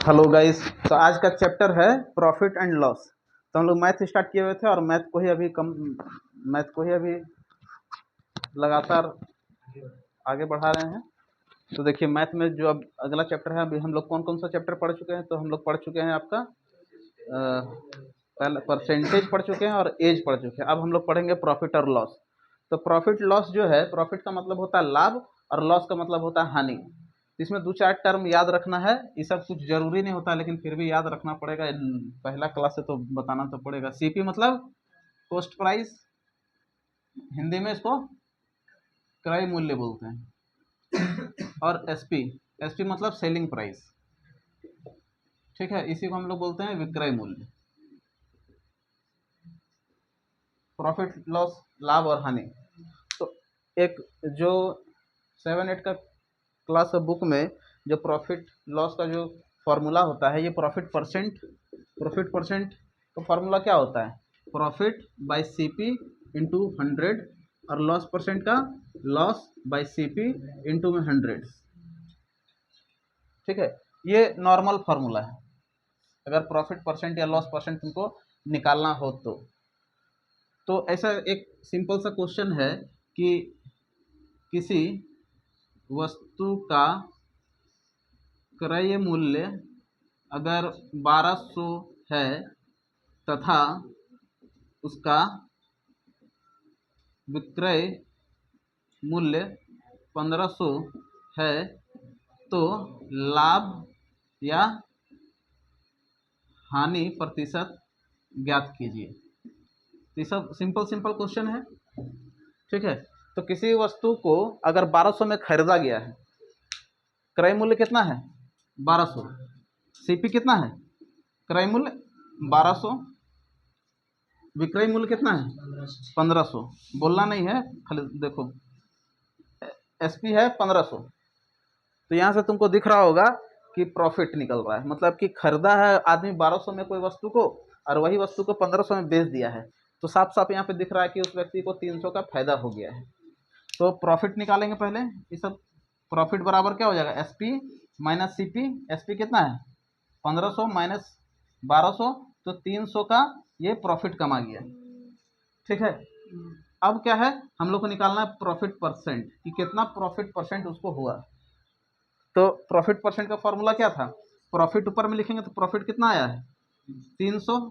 Hello guys. तो आज का चैप्टर है प्रॉफिट एंड लॉस। तो हम लोग मैथ स्टार्ट किए हुए थे और मैथ को ही अभी लगातार आगे बढ़ा रहे हैं। तो देखिए मैथ में जो अब अगला चैप्टर है, अभी हम लोग कौन कौन सा चैप्टर पढ़ चुके हैं। तो हम लोग पढ़ चुके हैं आपका पहले परसेंटेज पढ़ चुके हैं और एज पढ़ चुके हैं। अब हम लोग पढ़ेंगे प्रॉफिट और लॉस। तो प्रॉफिट लॉस जो है, प्रॉफिट का मतलब होता है लाभ और लॉस का मतलब होता है हानि। इसमें दो चार टर्म याद रखना है। ये सब कुछ जरूरी नहीं होता, लेकिन फिर भी याद रखना पड़ेगा। पहला क्लास से तो बताना तो पड़ेगा। सीपी मतलब कॉस्ट प्राइस, हिंदी में इसको क्रय मूल्य बोलते हैं। और एसपी, एसपी मतलब सेलिंग प्राइस, ठीक है। इसी को हम लोग बोलते हैं विक्रय मूल्य। प्रॉफिट लॉस, लाभ और हानि। तो एक जो 7-8 का क्लास बुक में जो प्रॉफिट लॉस का जो फॉर्मूला होता है, ये प्रॉफिट परसेंट का फॉर्मूला क्या होता है? प्रॉफिट बाय सीपी इंटू 100 और लॉस परसेंट का लॉस बाय सीपी इंटू में 100, ठीक है। ये नॉर्मल फार्मूला है अगर प्रॉफिट परसेंट या लॉस परसेंट तुमको निकालना हो तो ऐसा एक सिंपल सा क्वेश्चन है कि किसी वस्तु का क्रय मूल्य अगर 1200 है तथा उसका विक्रय मूल्य 1500 है, तो लाभ या हानि प्रतिशत ज्ञात कीजिए। तो सब सिंपल क्वेश्चन है, ठीक है। तो किसी वस्तु को अगर 1200 में खरीदा गया है, क्रय मूल्य कितना है? 1200। सीपी कितना है? क्रय मूल्य 1200, विक्रय मूल्य कितना है? 1500। बोलना नहीं है, खाली देखो एसपी है 1500। तो यहाँ से तुमको दिख रहा होगा कि प्रॉफिट निकल रहा है, मतलब कि खरीदा है आदमी 1200 में कोई वस्तु को और वही वस्तु को 1500 में बेच दिया है। तो साफ साफ यहाँ पे दिख रहा है कि उस व्यक्ति को 300 का फायदा हो गया है। तो प्रॉफिट निकालेंगे पहले। ये सब प्रॉफिट बराबर क्या हो जाएगा? SP minus CP. एसपी कितना है? 1500 माइनस 1200, तो 300 का ये प्रॉफिट कमा गया, ठीक है। अब क्या है, हम लोग को निकालना है प्रॉफिट परसेंट, कि कितना प्रॉफिट परसेंट उसको हुआ। तो प्रॉफिट परसेंट का फॉर्मूला क्या था? प्रॉफिट ऊपर में लिखेंगे तो प्रॉफिट कितना आया है? 300।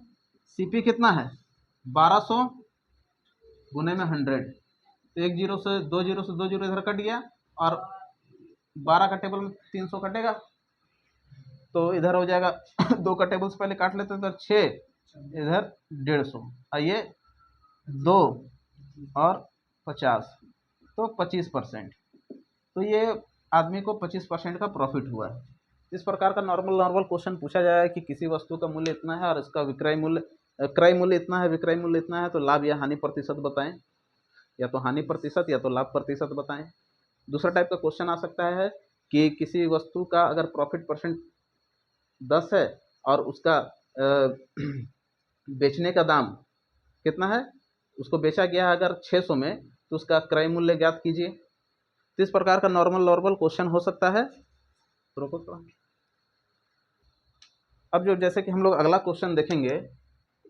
सीपी कितना है? 1200 गुने में 100। तो एक जीरो से दो जीरो इधर कट गया और 12 का टेबल में 300 कटेगा, तो इधर हो जाएगा 2 का टेबल से पहले काट लेते हैं, तो 6, इधर 150 और ये 2 और 50, तो 25%। तो ये आदमी को 25% का प्रॉफिट हुआ है। इस प्रकार का नॉर्मल क्वेश्चन पूछा जाए कि किसी वस्तु का मूल्य इतना है और इसका क्रय मूल्य इतना है, विक्रय मूल्य इतना है, तो लाभ या हानि प्रतिशत बताएं, या तो हानि प्रतिशत या तो लाभ प्रतिशत बताएं। दूसरा टाइप का क्वेश्चन आ सकता है कि किसी वस्तु का अगर प्रॉफिट परसेंट 10 है और उसका बेचने का दाम कितना है, उसको बेचा गया है अगर 600 में, तो उसका क्रय मूल्य ज्ञात कीजिए। तो इस प्रकार का नॉर्मल क्वेश्चन हो सकता है। तो रुको थोड़ा। अब जो जैसे कि हम लोग अगला क्वेश्चन देखेंगे,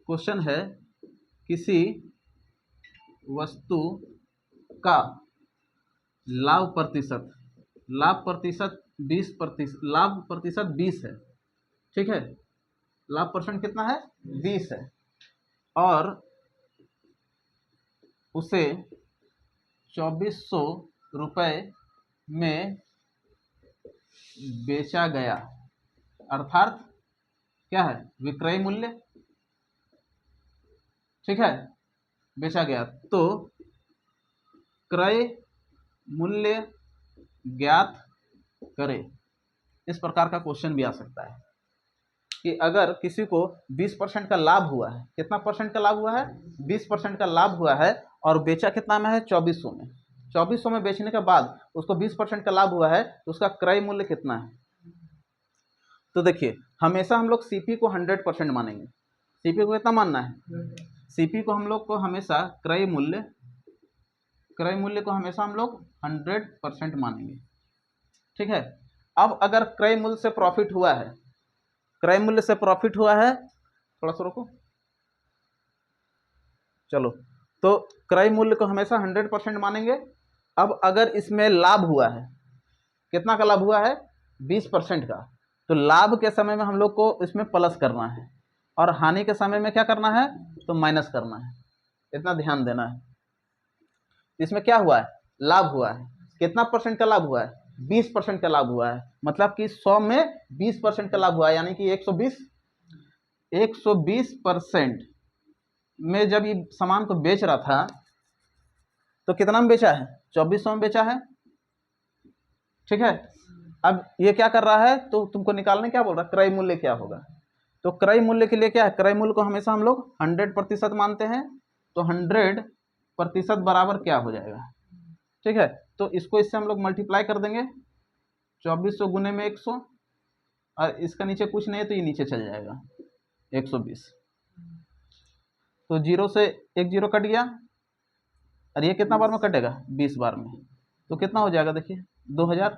क्वेश्चन है किसी वस्तु का लाभ प्रतिशत 20 है, ठीक है। लाभ परसेंट कितना है? 20 है और उसे 2400 रुपये में बेचा गया, अर्थात क्या है? विक्रय मूल्य, ठीक है, बेचा गया। तो क्रय मूल्य ज्ञात करें। इस प्रकार का क्वेश्चन भी आ सकता है कि अगर किसी को 20% का लाभ हुआ है, कितना परसेंट का लाभ हुआ है? 20% का लाभ हुआ है और बेचा कितना में है? 2400 में। 2400 में बेचने के बाद उसको 20% का लाभ हुआ है, तो उसका क्रय मूल्य कितना है? तो देखिए हमेशा हम लोग सीपी को 100% मानेंगे। सीपी को कितना मानना है? सीपी को हम लोग को हमेशा क्रय मूल्य को हमेशा हम लोग 100% मानेंगे, ठीक है। अब अगर क्रय मूल्य से प्रॉफिट हुआ है क्रय मूल्य से प्रॉफिट हुआ है, थोड़ा सा रोको, चलो, तो क्रय मूल्य को हमेशा 100% मानेंगे। अब अगर इसमें लाभ हुआ है, कितना का लाभ हुआ है, 20% का, तो लाभ के समय में हम लोग को इसमें प्लस करना है और हानि के समय में क्या करना है, तो माइनस करना है, इतना ध्यान देना है। इसमें क्या हुआ है, लाभ हुआ है, कितना परसेंट का लाभ हुआ है, 20% का लाभ हुआ है, मतलब कि 100 में 20% का लाभ हुआ है, यानी कि 120% में जब ये सामान को बेच रहा था तो कितना में बेचा है, 2400 में बेचा है, ठीक है। अब ये क्या कर रहा है, तो तुमको निकालने क्या बोल रहा है, क्रय मूल्य क्या होगा। तो क्रय मूल्य के लिए क्या है, क्रय मूल्य को हमेशा हम लोग 100% मानते हैं, तो 100% बराबर क्या हो जाएगा, ठीक है। तो इसको इससे हम लोग मल्टीप्लाई कर देंगे, 2400 गुने में 100, और इसका नीचे कुछ नहीं है तो ये नीचे चल जाएगा 120, तो 0 से 1 0 कट गया, और ये कितना बार में कटेगा, 20 बार में, तो कितना हो जाएगा, देखिए 2000, तो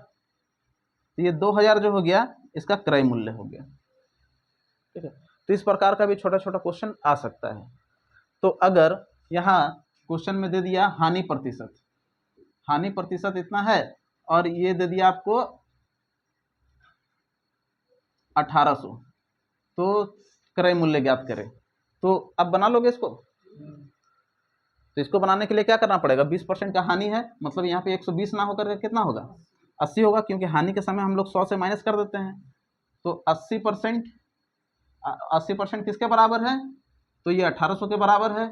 ये 2000 जो हो गया इसका क्रय मूल्य हो गया, ठीक है। तो इस प्रकार का भी छोटा छोटा क्वेश्चन आ सकता है। तो अगर यहाँ क्वेश्चन में दे दिया हानि प्रतिशत इतना है, और ये दे दिया आपको 1800, तो क्रय मूल्य ज्ञात करें, तो अब बना लोगे इसको। तो इसको बनाने के लिए क्या करना पड़ेगा, 20% का हानि है, मतलब यहाँ पे 120 ना होकर कितना होगा, 80 होगा, क्योंकि हानि के समय हम लोग 100 से माइनस कर देते हैं। तो 80% किसके बराबर है, तो ये 1800 के बराबर है,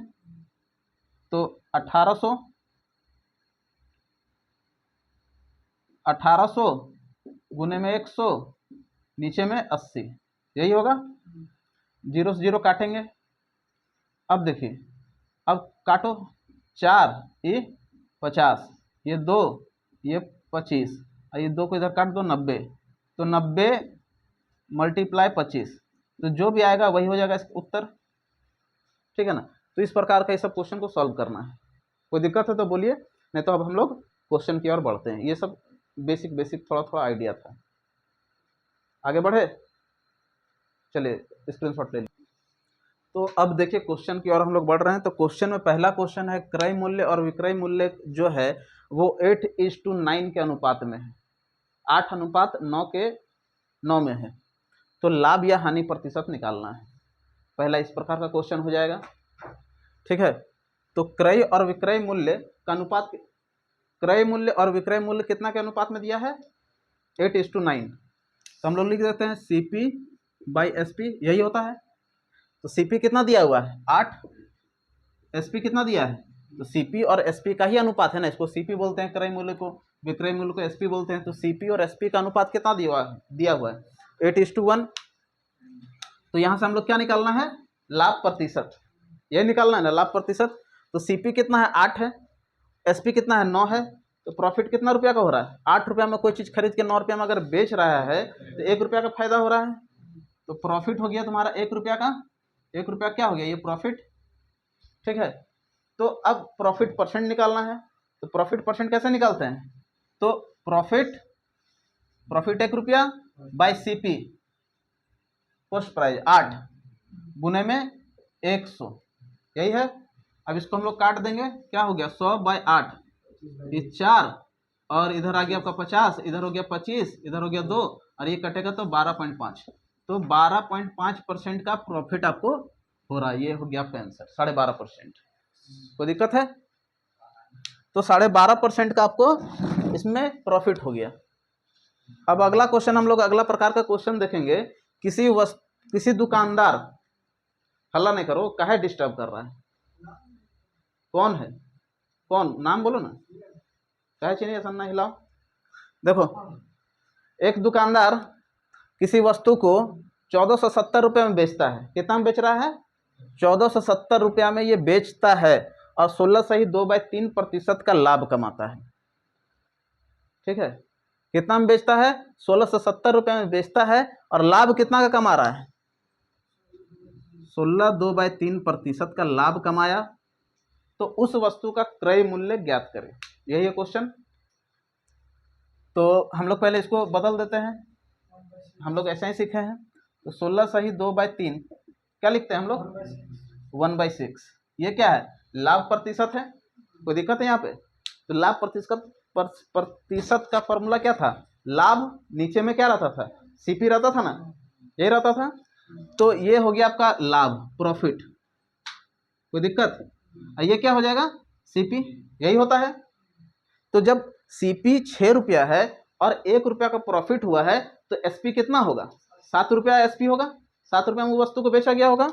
तो 1800 गुने में 100, नीचे में 80, यही होगा, 0 से 0 काटेंगे। अब देखिए, अब काटो, 4 ये 50, ये 2 ये 25, और ये 2 को इधर काट दो, 90, तो 90 मल्टीप्लाई 25, तो जो भी आएगा वही हो जाएगा इसका उत्तर, ठीक है ना। तो इस प्रकार का ये सब क्वेश्चन को सॉल्व करना है। कोई दिक्कत है तो बोलिए, नहीं तो अब हम लोग क्वेश्चन की ओर बढ़ते हैं। ये सब बेसिक थोड़ा थोड़ा आइडिया था, आगे बढ़े, चलिए स्क्रीनशॉट ले लीजिए। तो अब देखिए क्वेश्चन की ओर हम लोग बढ़ रहे हैं। तो क्वेश्चन में पहला क्वेश्चन है, क्रय मूल्य और विक्रय मूल्य जो है वो 8:9 के अनुपात में है, 8:9 के 9 में है। तो लाभ या हानि प्रतिशत निकालना है, पहला इस प्रकार का क्वेश्चन हो जाएगा, ठीक है। तो क्रय और विक्रय मूल्य का अनुपात, क्रय मूल्य और विक्रय मूल्य कितना के अनुपात में दिया है, 8:9, तो हम लोग लिख देते हैं CP/SP, यही होता है। तो CP कितना दिया हुआ है, 8, SP कितना दिया है, तो CP और SP का ही अनुपात है ना, इसको CP बोलते हैं क्रय मूल्य को, विक्रय मूल्य को SP बोलते हैं। तो CP और SP का अनुपात कितना दिया हुआ है 8:1। तो यहाँ से हम लोग क्या निकालना है, लाभ प्रतिशत, यही निकालना है ना, लाभ प्रतिशत। तो CP कितना है, 8 है, SP कितना है, 9 है, तो प्रॉफिट कितना रुपया का हो रहा है, 8 रुपया में कोई चीज़ खरीद के 9 रुपया में अगर बेच रहा है तो 1 रुपया का फायदा हो रहा है। तो प्रॉफिट हो गया तुम्हारा 1 रुपया का, 1 रुपया क्या हो गया, ये प्रॉफिट, ठीक है। तो अब प्रॉफिट परसेंट निकालना है। तो प्रॉफिट परसेंट कैसे निकालते हैं, तो प्रॉफिट 1 रुपया बाय CP कॉस्ट प्राइस 8 गुने में 100, यही है। अब इसको हम लोग काट देंगे, क्या हो गया, 100/8, ये 4, और इधर आ गया आपका 50, इधर हो गया 25, इधर हो गया 2, और ये कटेगा तो 12.5, तो 12.5% का प्रॉफिट आपको हो रहा है। ये हो गया आपका आंसर 12.5%। कोई दिक्कत है, तो 12.5% का आपको इसमें प्रॉफिट हो गया। अब अगला क्वेश्चन हम लोग अगला प्रकार का क्वेश्चन देखेंगे, किसी दुकानदार, हल्ला नहीं करो, काहे डिस्टर्ब कर रहा है, कौन है, कौन, नाम बोलो ना, काहे चीनी सन्ना हिलाओ। देखो, एक दुकानदार किसी वस्तु को 1470 रुपये में बेचता है, कितना में बेच रहा है, 1470 रुपया में ये बेचता है, और 16.2/3% का लाभ कमाता है, ठीक है। कितना में बेचता है, 1670 रुपये में बेचता है, और लाभ कितना का कमा रहा है, 16.2/3% का लाभ कमाया। तो उस वस्तु का क्रय मूल्य ज्ञात करें, यही है क्वेश्चन। तो हम लोग पहले इसको बदल देते हैं, हम लोग ऐसा ही सीखे हैं। तो 16 सही 2/3 क्या लिखते हैं हम लोग 1/6। ये क्या है लाभ प्रतिशत है, कोई दिक्कत है यहाँ पे। तो लाभ प्रतिशत का फॉर्मूला क्या था, लाभ नीचे में क्या रहता था सीपी रहता था ना, यही रहता था। तो ये हो गया आपका लाभ प्रॉफिट, कोई दिक्कत, ये क्या हो जाएगा सीपी, यही होता है। तो जब सीपी 6 रुपया है और 1 रुपया का प्रॉफिट हुआ है तो एसपी कितना होगा 7 रुपया एसपी होगा, 7 रुपया में वो वस्तु को बेचा गया होगा।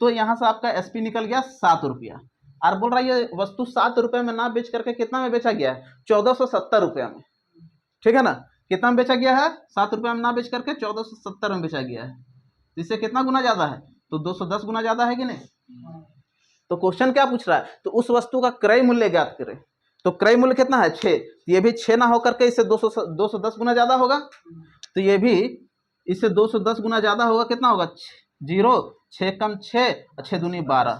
तो यहाँ से आपका एसपी निकल गया 7 रुपया। और बोल रहा है ये वस्तु 7 रुपये में ना बेच करके कितना में बेचा गया है 1470 रुपया में, ठीक है ना। कितना में बेचा गया है 7 रुपये में ना बेच करके 1470 में बेचा गया है। इससे कितना गुना ज्यादा है तो 210 गुना ज्यादा है कि नहीं। तो क्वेश्चन क्या पूछ रहा है, तो उस वस्तु का क्रय मूल्य ज्ञात करें। तो क्रय मूल्य कितना है 6, ये भी 6 ना होकर के इससे 210 गुना ज्यादा होगा। तो ये भी इससे 210 गुना ज्यादा होगा, कितना होगा 0, 6 कम 6, 6 दूनी 12,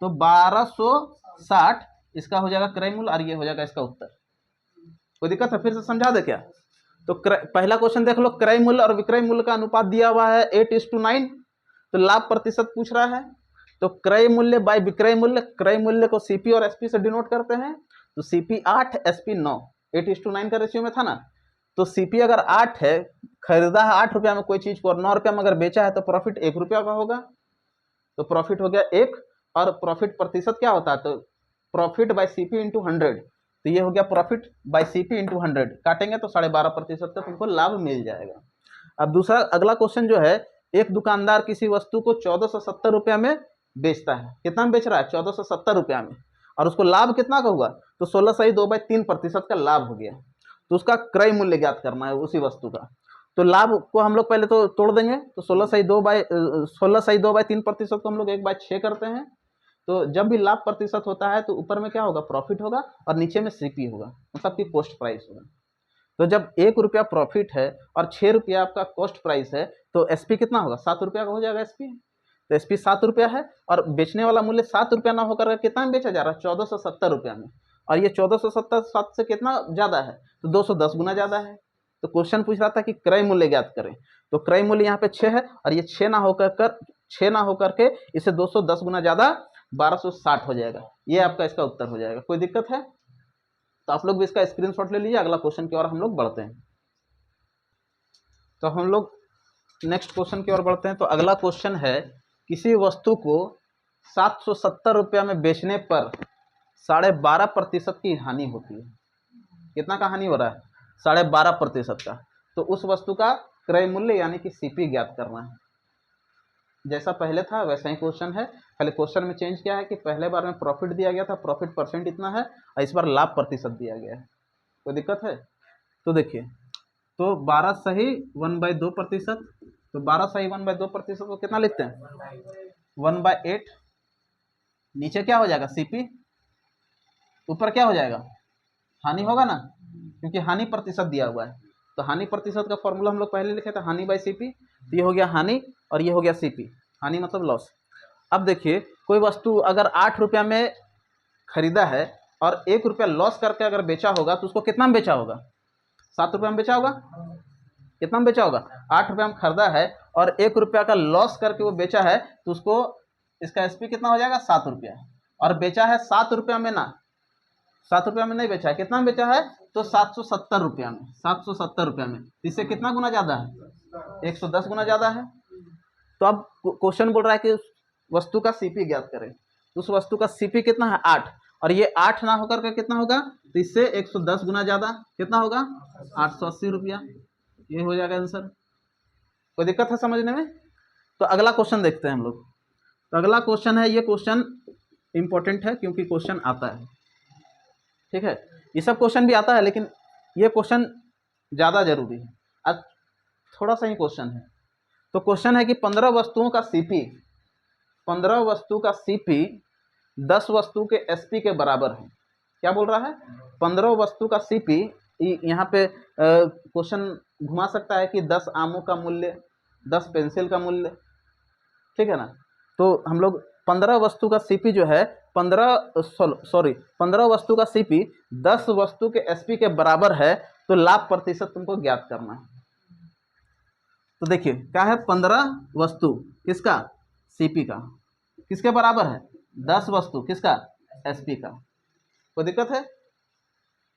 तो 1260 इसका हो जाएगा क्रय मूल्य और ये हो जाएगा इसका उत्तर। कोई दिक्कत है, फिर से समझा दे क्या। तो पहला क्वेश्चन देख लो, क्रय मूल्य और विक्रय मूल्य का अनुपात दिया हुआ है 8:9। तो लाभ प्रतिशत पूछ रहा है, तो क्रय मूल्य बाय विक्रय मूल्य, क्रय मूल्य को सीपी और एसपी से डिनोट करते हैं। तो सीपी 8 एसपी 9, 8:9 का रेशियो में था ना। तो सीपी अगर 8 है, खरीदा है 8 रुपया में कोई चीज को और 9 रुपया में अगर बेचा है तो प्रॉफिट 1 रुपया का होगा। तो प्रॉफिट हो गया 1, और प्रॉफिट प्रतिशत क्या होता है, तो प्रॉफिट बाय सीपी इंटू 100। तो ये हो गया प्रॉफिट बाय सीपी इंटू 100, काटेंगे तो 12.5% का तुमको लाभ मिल जाएगा। अब दूसरा अगला क्वेश्चन जो है, एक दुकानदार किसी वस्तु को 1470 रुपया में बेचता है, कितना में बेच रहा है 1470 रुपया में, और उसको लाभ कितना का हुआ, तो 16 सही 2/3% का लाभ हो गया। तो उसका क्रय मूल्य ज्ञात करना है उसी वस्तु का। तो लाभ को हम लोग पहले तो तोड़ देंगे, तो 16 सही 2/3% को हम लोग 1/6 करते हैं। तो जब भी लाभ प्रतिशत होता है तो ऊपर में क्या होगा प्रॉफिट होगा और नीचे में सीपी होगा, मतलब कि कॉस्ट प्राइस होगा। तो जब 1 रुपया प्रॉफिट है और 6 रुपया आपका कॉस्ट प्राइस है तो एसपी कितना होगा 7 रुपया का हो जाएगा एसपी। तो एसपी 7 रुपया है और बेचने वाला मूल्य 7 रुपया ना होकर कितना में बेचा जा रहा है 1470 रुपया में, और ये 1470 7 से कितना ज्यादा है तो 210 गुना ज्यादा है। तो क्वेश्चन पूछ रहा था कि क्रय मूल्य ज्ञात करें। तो क्रय मूल्य यहाँ पे 6 है और ये 6 ना होकर के इसे 210 गुना ज्यादा 1260 हो जाएगा। ये आपका इसका उत्तर हो जाएगा। कोई दिक्कत है तो आप लोग भी इसका स्क्रीनशॉट ले लीजिए। अगला क्वेश्चन की ओर हम लोग बढ़ते हैं। तो हम लोग नेक्स्ट क्वेश्चन की ओर बढ़ते हैं। तो अगला क्वेश्चन है, किसी वस्तु को 770 रुपया में बेचने पर 12.5% की हानि होती है। कितना का हानि हो रहा है 12.5% का। तो उस वस्तु का क्रय मूल्य यानी कि सीपी ज्ञात करना है। जैसा पहले था वैसा ही क्वेश्चन है, खाली क्वेश्चन में चेंज किया है कि पहले बार में प्रॉफिट दिया गया था, प्रॉफिट परसेंट इतना है, और इस बार लाभ प्रतिशत दिया गया है। कोई दिक्कत है तो देखिए, तो 12 सही 1/2%, तो 12 सही 1/2% को कितना लिखते हैं 1/8। नीचे क्या हो जाएगा सीपी, ऊपर क्या हो जाएगा हानि होगा ना, क्योंकि हानि प्रतिशत दिया हुआ है। तो हानि प्रतिशत का फॉर्मूला हम लोग पहले लिखे थे, हानि बाय सीपी। तो ये हो गया हानि और ये हो गया सीपी, हानि मतलब लॉस। अब देखिए, कोई वस्तु अगर 8 रुपया में खरीदा है और 1 रुपया लॉस करके अगर बेचा होगा तो उसको कितना में बेचा होगा 7 रुपया में बेचा होगा। कितना में बेचा होगा 8 रुपया में खरीदा है और 1 रुपया का लॉस करके वो बेचा है, तो उसको इसका एसपी कितना हो जाएगा 7 रुपया, और बेचा है 7 रुपया में ना, 7 रुपया में नहीं बेचा है, कितना में बेचा है तो 770 रुपया में, 770 रुपया में। इससे कितना गुना ज्यादा है 110 गुना ज्यादा है। तो अब क्वेश्चन बोल रहा है कि उस वस्तु का सीपी ज्ञात करें। तो उस वस्तु का सीपी कितना है 8, और ये 8 ना होकर के कितना होगा, तो इससे 110 गुना ज्यादा कितना होगा 880 रुपया। ये हो जाएगा आंसर। कोई दिक्कत है समझने में। तो अगला क्वेश्चन देखते हैं हम लोग। तो अगला क्वेश्चन है, ये क्वेश्चन इंपॉर्टेंट है क्योंकि क्वेश्चन आता है, ठीक है। ये सब क्वेश्चन भी आता है लेकिन ये क्वेश्चन ज़्यादा जरूरी है। आज थोड़ा सा ही क्वेश्चन है। तो क्वेश्चन है कि 15 वस्तुओं का सीपी, 15 वस्तु का सीपी 10 वस्तु के एसपी के बराबर है। क्या बोल रहा है 15 वस्तु का सीपी, यहाँ पे क्वेश्चन घुमा सकता है कि 10 आमों का मूल्य, 10 पेंसिल का मूल्य, ठीक है ना। तो हम लोग 15 वस्तु का सीपी जो है 15 वस्तु का सीपी 10 वस्तु के एसपी के बराबर है, तो लाभ प्रतिशत तुमको ज्ञात करना है। तो देखिए क्या है, 15 वस्तु किसका, सीपी का, किसके बराबर है, 10 वस्तु किसका, एसपी का। कोई दिक्कत है?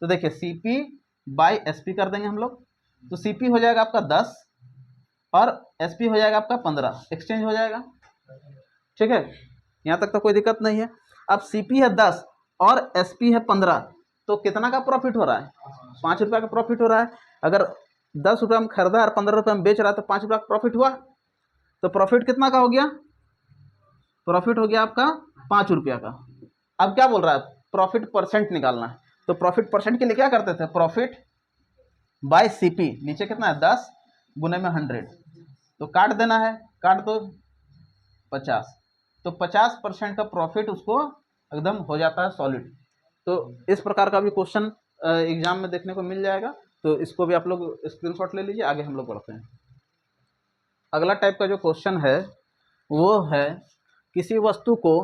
तो देखिए सीपी बाई एसपी कर देंगे हम लोग, तो सीपी हो जाएगा आपका 10 और एसपी हो जाएगा आपका 15, एक्सचेंज हो जाएगा। ठीक है, यहाँ तक तो कोई दिक्कत नहीं है। अब सीपी है 10 और एसपी है 15, तो कितना का प्रॉफिट हो रहा है, 5 रुपये का प्रॉफिट हो रहा है। अगर 10 रुपये में खरीदा और 15 रुपये में बेच रहा है तो 5 रुपये का प्रॉफिट हुआ। तो प्रॉफिट कितना का हो गया, प्रॉफिट हो गया आपका 5 रुपया का। अब क्या बोल रहा है, प्रॉफिट परसेंट निकालना है। तो प्रॉफिट परसेंट के लिए क्या करते थे, प्रॉफिट बाय सीपी, नीचे कितना है 10 गुने में 100, तो काट देना है, काट दो 50, तो 50% का प्रॉफिट उसको एकदम हो जाता है सॉलिड। तो इस प्रकार का भी क्वेश्चन एग्जाम में देखने को मिल जाएगा, तो इसको भी आप लोग स्क्रीनशॉट ले लीजिए। आगे हम लोग बढ़ते हैं। अगला टाइप का जो क्वेश्चन है वो है, किसी वस्तु को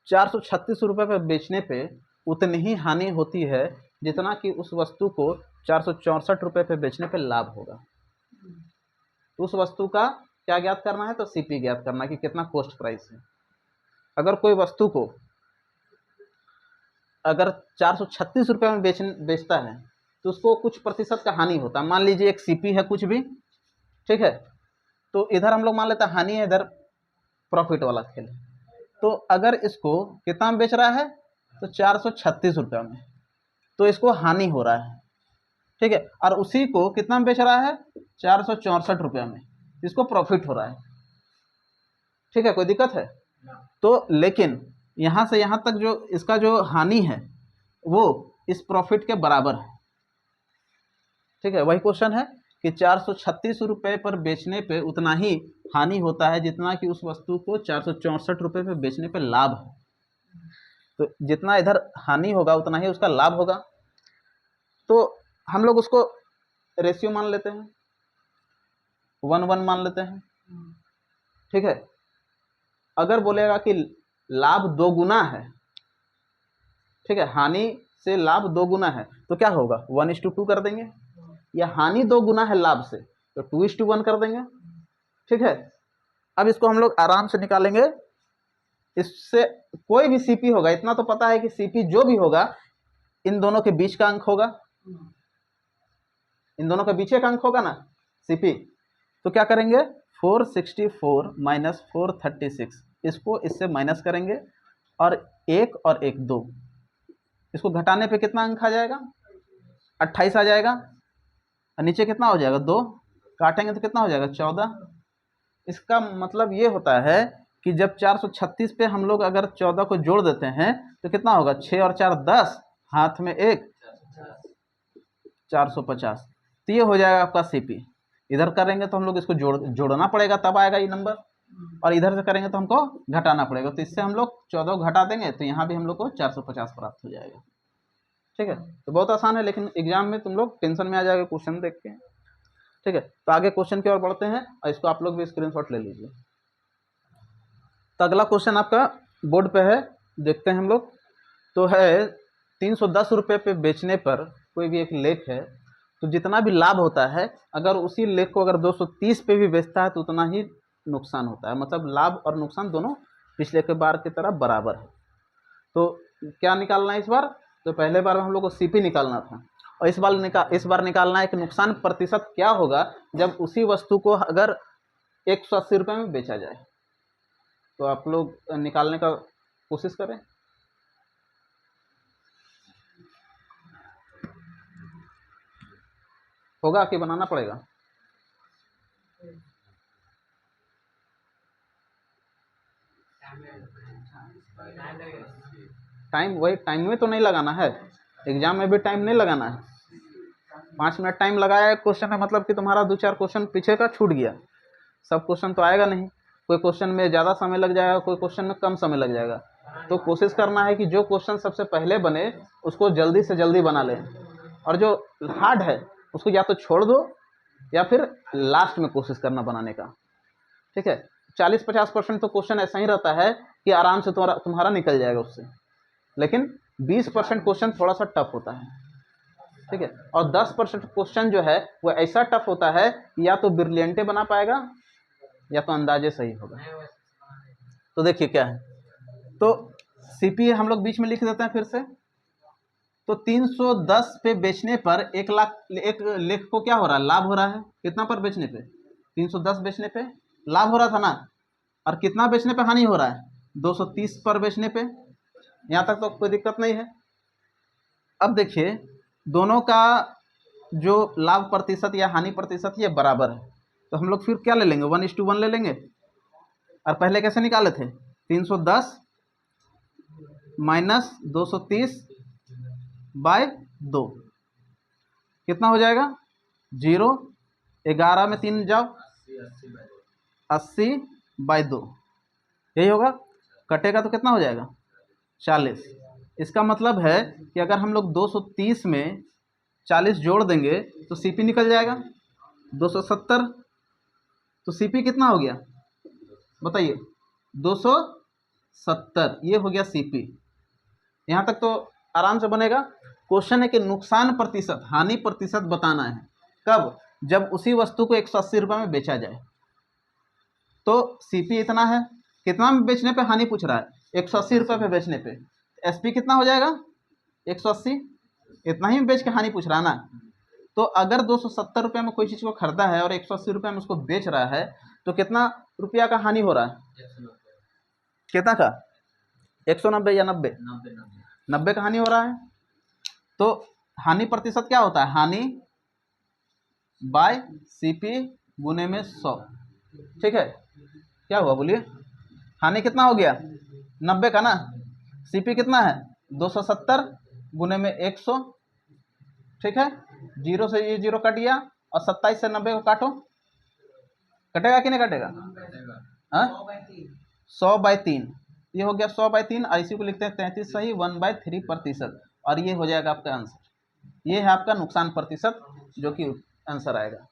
436 रुपये पर बेचने पे उतनी ही हानि होती है जितना कि उस वस्तु को 464 रुपये पर बेचने पे लाभ होगा। तो उस वस्तु का क्या ज्ञात करना है, तो सीपी ज्ञात करना है कि कितना कॉस्ट प्राइस है। अगर कोई वस्तु को अगर 436 रुपये में बेचता है तो उसको कुछ प्रतिशत का हानि होता है। मान लीजिए एक सीपी है कुछ भी, ठीक है, तो इधर हम लोग मान लेते हैं हानि है, इधर प्रॉफिट वाला खेल है। तो अगर इसको कितना में बेच रहा है, तो 436 रुपये में, तो इसको हानि हो रहा है। ठीक है, और उसी को कितना में बेच रहा है, 464 रुपये में, इसको प्रॉफिट हो रहा है। ठीक है, कोई दिक्कत है? तो लेकिन यहाँ से यहाँ तक जो इसका जो हानि है वो इस प्रॉफिट के बराबर है। ठीक है, वही क्वेश्चन है कि 436 रुपये पर बेचने पे उतना ही हानि होता है जितना कि उस वस्तु को 464 रुपये पर बेचने पे लाभ है। तो जितना इधर हानि होगा उतना ही उसका लाभ होगा। तो हम लोग उसको रेशियो मान लेते हैं, 1:1 मान लेते हैं। ठीक है, अगर बोलेगा कि लाभ 2 गुना है, ठीक है, हानि से लाभ 2 गुना है, तो क्या होगा, 1:2 कर देंगे। या हानि 2 गुना है लाभ से, तो 2:1 कर देंगे। ठीक है, अब इसको हम लोग आराम से निकालेंगे। इससे कोई भी सीपी होगा, इतना तो पता है कि सीपी जो भी होगा इन दोनों के बीच का अंक होगा, इन दोनों के बीच का अंक होगा ना सीपी। तो क्या करेंगे, 464 माइनस 436, इसको इससे माइनस करेंगे और 1 और 1 2, इसको घटाने पे कितना अंक आ जाएगा, 28 आ जाएगा। और नीचे कितना हो जाएगा, 2 काटेंगे तो कितना हो जाएगा, 14। इसका मतलब ये होता है कि जब 436 पे हम लोग अगर 14 को जोड़ देते हैं तो कितना होगा, 6 और 4 10, हाथ में 1, 450। तो ये हो जाएगा आपका सीपी। इधर करेंगे तो हम लोग इसको जोड़ना पड़ेगा, तब आएगा ये नंबर, और इधर से करेंगे तो हमको घटाना पड़ेगा। तो इससे हम लोग 14 घटा देंगे तो यहाँ भी हम लोग को 450 प्राप्त हो जाएगा। ठीक है, तो बहुत आसान है, लेकिन एग्जाम में तुम लोग टेंशन में आ जाएगा क्वेश्चन देख के। ठीक है, तो आगे क्वेश्चन की ओर बढ़ते हैं और इसको आप लोग भी स्क्रीनशॉट ले लीजिए। तो अगला क्वेश्चन आपका बोर्ड पे है, देखते हैं हम लोग। तो है 310 रुपये पे बेचने पर कोई भी एक लेख है, तो जितना भी लाभ होता है अगर उसी लेख को अगर 230 पे भी बेचता है तो उतना ही नुकसान होता है। मतलब लाभ और नुकसान दोनों पिछले के बार की तरह बराबर है। तो क्या निकालना है इस बार, तो पहले बार में हम लोग को सीपी निकालना था, और इस बार निकालना है कि नुकसान प्रतिशत क्या होगा जब उसी वस्तु को अगर 180 रुपये में बेचा जाए। तो आप लोग निकालने का कोशिश करें। होगा कि बनाना पड़ेगा, टाइम वही टाइम में तो नहीं लगाना है, एग्जाम में भी टाइम नहीं लगाना है। 5 मिनट टाइम लगाया क्वेश्चन है, मतलब कि तुम्हारा 2-4 क्वेश्चन पीछे का छूट गया। सब क्वेश्चन तो आएगा नहीं, कोई क्वेश्चन में ज़्यादा समय लग जाएगा, कोई क्वेश्चन में कम समय लग जाएगा। तो कोशिश करना है कि जो क्वेश्चन सबसे पहले बने उसको जल्दी से जल्दी बना लें, और जो हार्ड है उसको या तो छोड़ दो या फिर लास्ट में कोशिश करना बनाने का। ठीक है, 40-50% तो क्वेश्चन ऐसा ही रहता है कि आराम से तुम्हारा निकल जाएगा उससे, लेकिन 20% क्वेश्चन थोड़ा सा टफ होता है। ठीक है। और 10% क्वेश्चन जो है वो ऐसा टफ होता है कि या तो ब्रिलियंटे बना पाएगा या तो अंदाजे सही होगा। तो देखिए क्या है, तो सीपी हम लोग बीच में लिख देते हैं फिर से। तो 310 पे बेचने पर 1 लाख को क्या हो रहा है, लाभ हो रहा है। कितना पर बेचने पे, 310 बेचने पे लाभ हो रहा था ना, और कितना बेचने पे हानि हो रहा है, 230 पर बेचने पे। यहाँ तक तो कोई दिक्कत नहीं है। अब देखिए दोनों का जो लाभ प्रतिशत या हानि प्रतिशत ये बराबर है, तो हम लोग फिर क्या ले लेंगे, 1:1 ले लेंगे। और पहले कैसे निकाले थे, 310 माइनस 230 बाय 2 कितना हो जाएगा, 0, 11 में 3 जाओ, 80/2 यही होगा। कटेगा तो कितना हो जाएगा, 40। इसका मतलब है कि अगर हम लोग 230 में 40 जोड़ देंगे तो सीपी निकल जाएगा 270। तो सीपी कितना हो गया बताइए, 270, ये हो गया सीपी। यहाँ तक तो आराम से बनेगा। क्वेश्चन है कि नुकसान प्रतिशत, हानि प्रतिशत बताना है। कब, जब उसी वस्तु को 180 रुपये में बेचा जाए। तो सीपी इतना है, कितना में बेचने पे हानि पूछ रहा है, 180 रुपये पे बेचने पे। एसपी कितना हो जाएगा, 180, इतना ही में बेच के हानि पूछ रहा है ना। तो अगर 270 रुपये में कोई चीज़ को खरीदा है और 180 रुपये में उसको बेच रहा है, तो कितना रुपया का हानि हो रहा है, कितना का, 190 या 90 का हानि हो रहा है। तो हानि प्रतिशत क्या होता है, हानि बाय सीपी गुने में 100। ठीक है, क्या हुआ बोलिए, हानि कितना हो गया 90 का ना, सीपी कितना है 270 गुने में 100। ठीक है, 0 से ये 0 कट गया, और 27 से 90 को काटो, कटेगा कि नहीं कटेगा, हाँ 100/3, ये हो गया 100/3। और इसी को लिखते हैं 33 सही 1/3%, और ये हो जाएगा आपका आंसर। ये है आपका नुकसान प्रतिशत जो कि आंसर आएगा।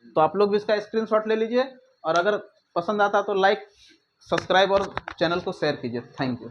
तो आप लोग भी इसका स्क्रीनशॉट ले लीजिए, और अगर पसंद आता तो लाइक, सब्सक्राइब और चैनल को शेयर कीजिए। Thank you.